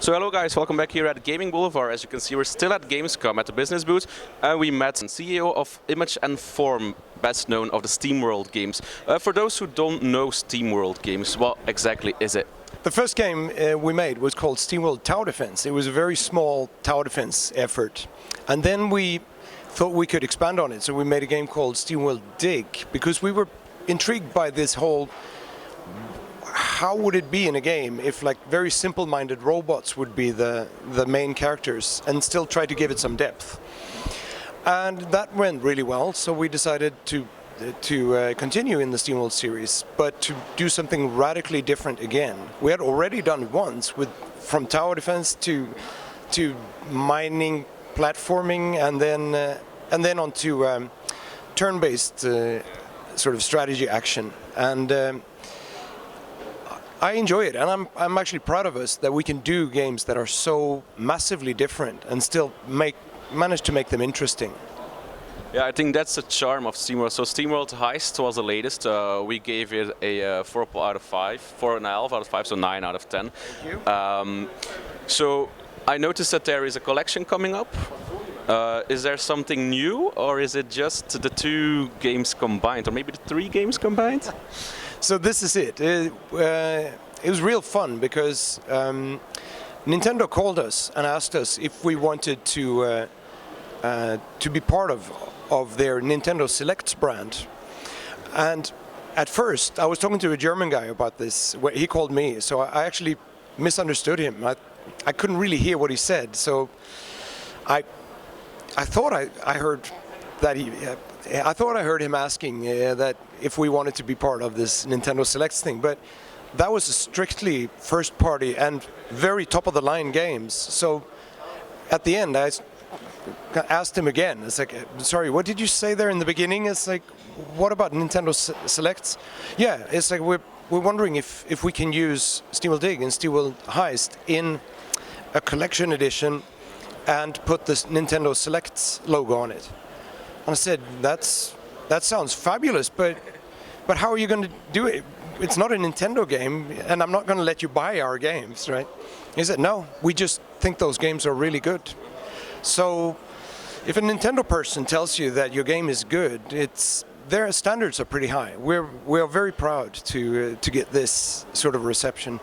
So hello guys, welcome back here at Gaming Boulevard. As you can see, we're still at Gamescom at the business booth, and we met the CEO of Image and Form, best known of the SteamWorld games. For those who don't know SteamWorld games, what exactly is it? The first game we made was called SteamWorld Tower Defense. It was a very small tower defense effort. And then we thought we could expand on it, so we made a game called SteamWorld Dig, because we were intrigued by this whole, how would it be in a game if like very simple-minded robots would be the main characters and still try to give it some depth. And that went really well, so we decided to continue in the SteamWorld series, but to do something radically different again. We had already done it once, from tower defense to mining, platforming, and then on to turn-based sort of strategy action. And I enjoy it, and I'm actually proud of us that we can do games that are so massively different and still manage to make them interesting. Yeah, I think that's the charm of SteamWorld. So SteamWorld Heist was the latest. We gave it a 4 out of 5, 4.5 out of 5, so 9 out of 10. Thank you. So I noticed that there is a collection coming up. Is there something new, or is it just the 2 games combined, or maybe the 3 games combined? So this is it. It was real fun because Nintendo called us and asked us if we wanted to be part of their Nintendo Selects brand. And at first, I was talking to a German guy about this. He called me, so I actually misunderstood him. I couldn't really hear what he said, so I thought I heard that I thought I heard him asking that if we wanted to be part of this Nintendo Selects thing, but that was a strictly first-party and very top-of-the-line games. So at the end, I asked him again. It's like, sorry, what did you say there in the beginning? It's like, what about Nintendo Selects? Yeah, it's like we're wondering if we can use SteamWorld Dig and SteamWorld Heist in a collection edition and put this Nintendo Selects logo on it. And I said, that sounds fabulous, but how are you going to do it? It's not a Nintendo game, and I'm not going to let you buy our games, right? He said, no, we just think those games are really good. So if a Nintendo person tells you that your game is good, their standards are pretty high. We are very proud to get this sort of reception.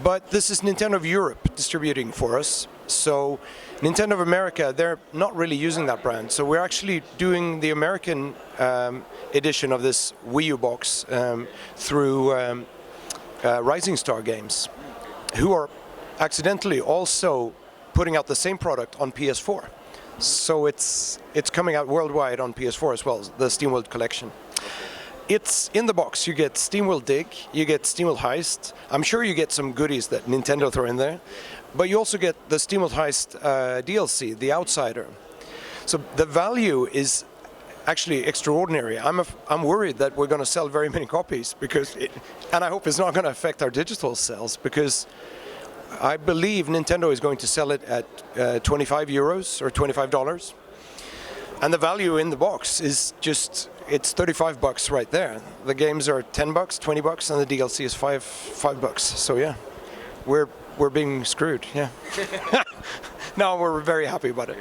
But this is Nintendo of Europe distributing for us. So Nintendo of America, they're not really using that brand. So we're actually doing the American edition of this Wii U box through Rising Star Games, who are accidentally also putting out the same product on PS4. So it's coming out worldwide on PS4 as well, the SteamWorld collection. It's in the box. You get SteamWorld Dig, you get SteamWorld Heist. I'm sure you get some goodies that Nintendo throw in there. But you also get the SteamWorld Heist DLC, The Outsider. So the value is actually extraordinary. I'm worried that we're going to sell very many copies, and I hope it's not going to affect our digital sales, because I believe Nintendo is going to sell it at 25 euros or $25. And the value in the box is just, it's 35 bucks right there. The games are 10 bucks, 20 bucks, and the DLC is five bucks. So yeah, we're being screwed, yeah. No, we're very happy about it.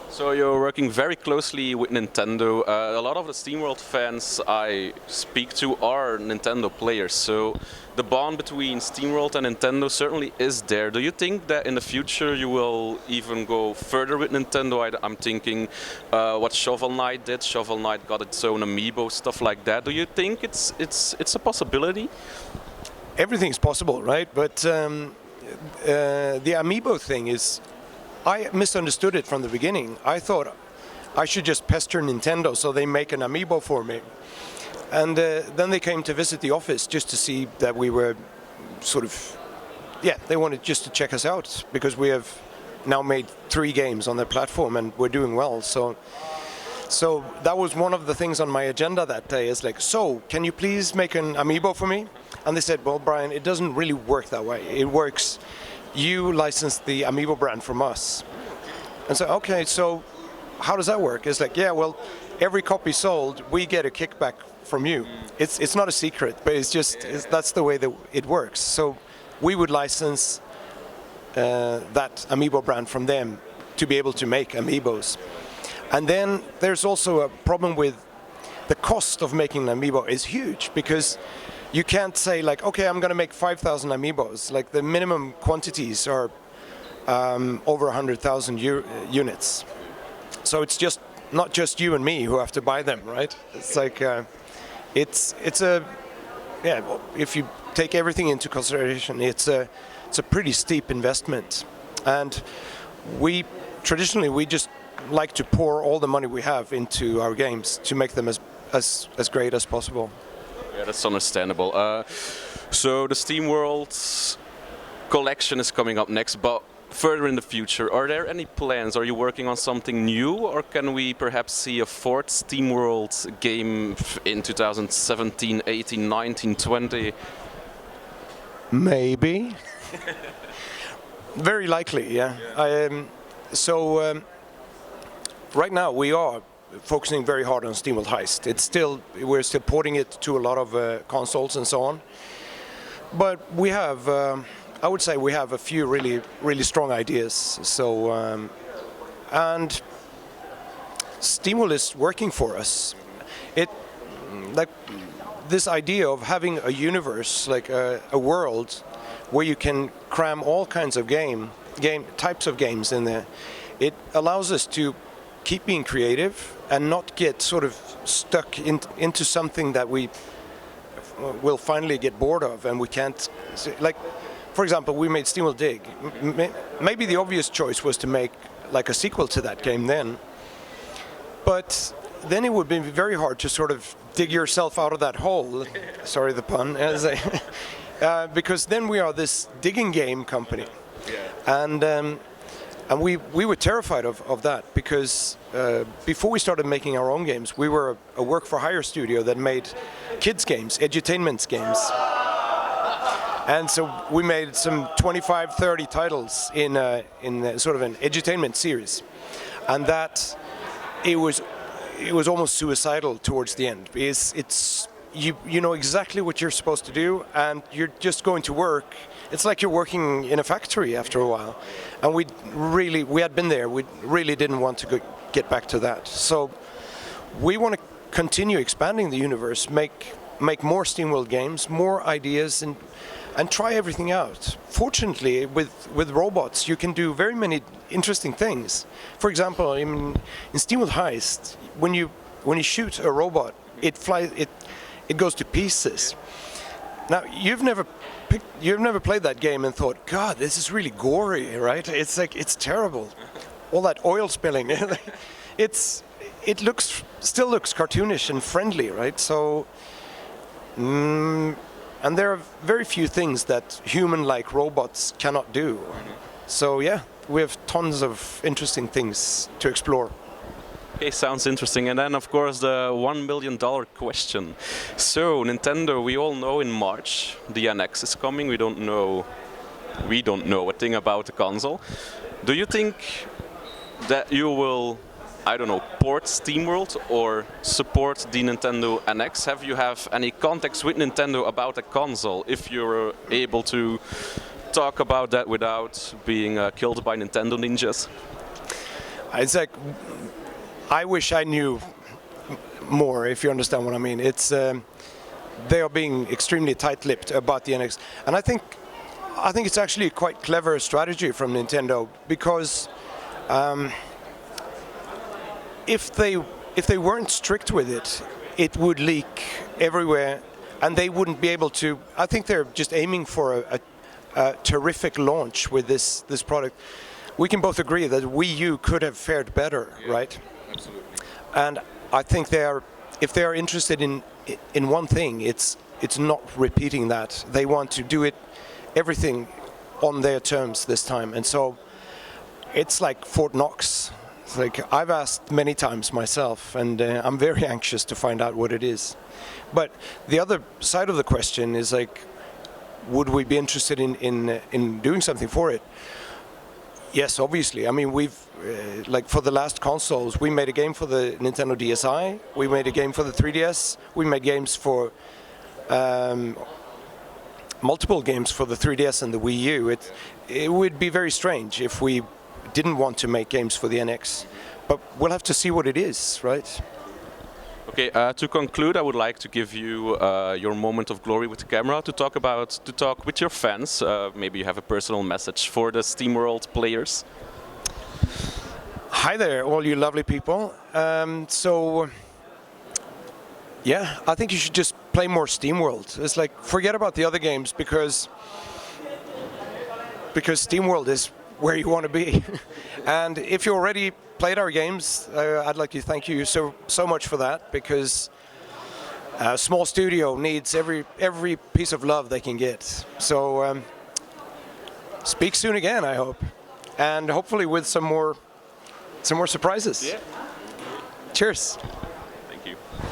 So you're working very closely with Nintendo. A lot of the SteamWorld fans I speak to are Nintendo players. So the bond between SteamWorld and Nintendo certainly is there. Do you think that in the future you will even go further with Nintendo? I'm thinking what Shovel Knight did. Shovel Knight got its own Amiibo, stuff like that. Do you think it's a possibility? Everything's possible, right? But the Amiibo thing is, I misunderstood it from the beginning. I thought I should just pester Nintendo so they make an Amiibo for me. And then they came to visit the office just to see that we were sort of, yeah, they wanted just to check us out, because we have now made 3 games on their platform and we're doing well. So that was one of the things on my agenda that day, is like, so can you please make an Amiibo for me? And they said, well, Brjann, it doesn't really work that way. It works, you license the Amiibo brand from us. And so, okay, so how does that work? It's like, yeah, well, every copy sold, we get a kickback from you. It's not a secret, but that's the way that it works. So we would license that Amiibo brand from them to be able to make Amiibos. And then there's also a problem with the cost of making an Amiibo is huge, because you can't say like, okay, I'm going to make 5,000 Amiibos. Like the minimum quantities are over 100,000 units. So it's just not just you and me who have to buy them, right? It's like it's a yeah. If you take everything into consideration, it's a pretty steep investment, and we just like to pour all the money we have into our games to make them as great as possible. Yeah, that's understandable. So the SteamWorld collection is coming up next, but further in the future, are there any plans? Are you working on something new, or can we perhaps see a fourth SteamWorld game in 2017, 18, 19, 20? Maybe. Very likely, yeah. Right now we are focusing very hard on SteamWorld Heist. We're still porting it to a lot of consoles and so on. But we have, I would say, we have a few really strong ideas. So, and SteamWorld is working for us. Like this idea of having a universe, like a world, where you can cram all kinds of types of games in there. It allows us to keep being creative and not get sort of stuck into something that we will finally get bored of, and we can't. Like, for example, we made SteamWorld Dig. Maybe the obvious choice was to make like a sequel to that game then, but then it would be very hard to sort of dig yourself out of that hole. Sorry, the pun. Because then we are this digging game company, and we were terrified of that, because before we started making our own games, we were a work-for-hire studio that made kids games, edutainment games. And so we made some 25, 30 titles in sort of an edutainment series, and that it was almost suicidal towards the end. It's you know exactly what you're supposed to do, and you're just going to work. It's like you're working in a factory after a while, and we had been there. We really didn't want to get back to that. So we want to continue expanding the universe, make more SteamWorld games, more ideas, and try everything out. Fortunately, with robots, you can do very many interesting things. For example, in SteamWorld Heist, when you shoot a robot, it goes to pieces. Now, you've never played that game and thought, God, this is really gory, right? It's like, it's terrible. All that oil spilling. It still looks cartoonish and friendly, right? So, and there are very few things that human-like robots cannot do. So yeah, we have tons of interesting things to explore. Okay, sounds interesting. And then, of course, the $1 million question. So, Nintendo, we all know in March the NX is coming. We don't know a thing about the console. Do you think that you will, I don't know, port SteamWorld or support the Nintendo NX? Have you any contacts with Nintendo about the console, if you're able to talk about that without being killed by Nintendo ninjas? It's like, I wish I knew more, if you understand what I mean. It's they are being extremely tight-lipped about the NX, and I think it's actually a quite clever strategy from Nintendo, because if they weren't strict with it, it would leak everywhere, and they wouldn't be able to. I think they're just aiming for a terrific launch with this product. We can both agree that Wii U could have fared better, right? Absolutely. And I think if they are interested in one thing, it's not repeating that. They want to do everything on their terms this time, and so it's like Fort Knox. It's like, I've asked many times myself, and I'm very anxious to find out what it is. But the other side of the question is like, would we be interested in doing something for it? Yes, obviously. I mean, we've like for the last consoles, we made a game for the Nintendo DSi, we made a game for the 3DS, we made games for multiple games for the 3DS and the Wii U. It would be very strange if we didn't want to make games for the NX. But we'll have to see what it is, right? Okay, to conclude, I would like to give you your moment of glory with the camera to talk with your fans. Maybe you have a personal message for the SteamWorld players. Hi there, all you lovely people. Yeah, I think you should just play more SteamWorld. It's like, forget about the other games because SteamWorld is where you want to be. And if you already played our games, I'd like to thank you so much for that, because a small studio needs every piece of love they can get. So speak soon again, I hope, and hopefully with some more surprises. Yeah. Cheers.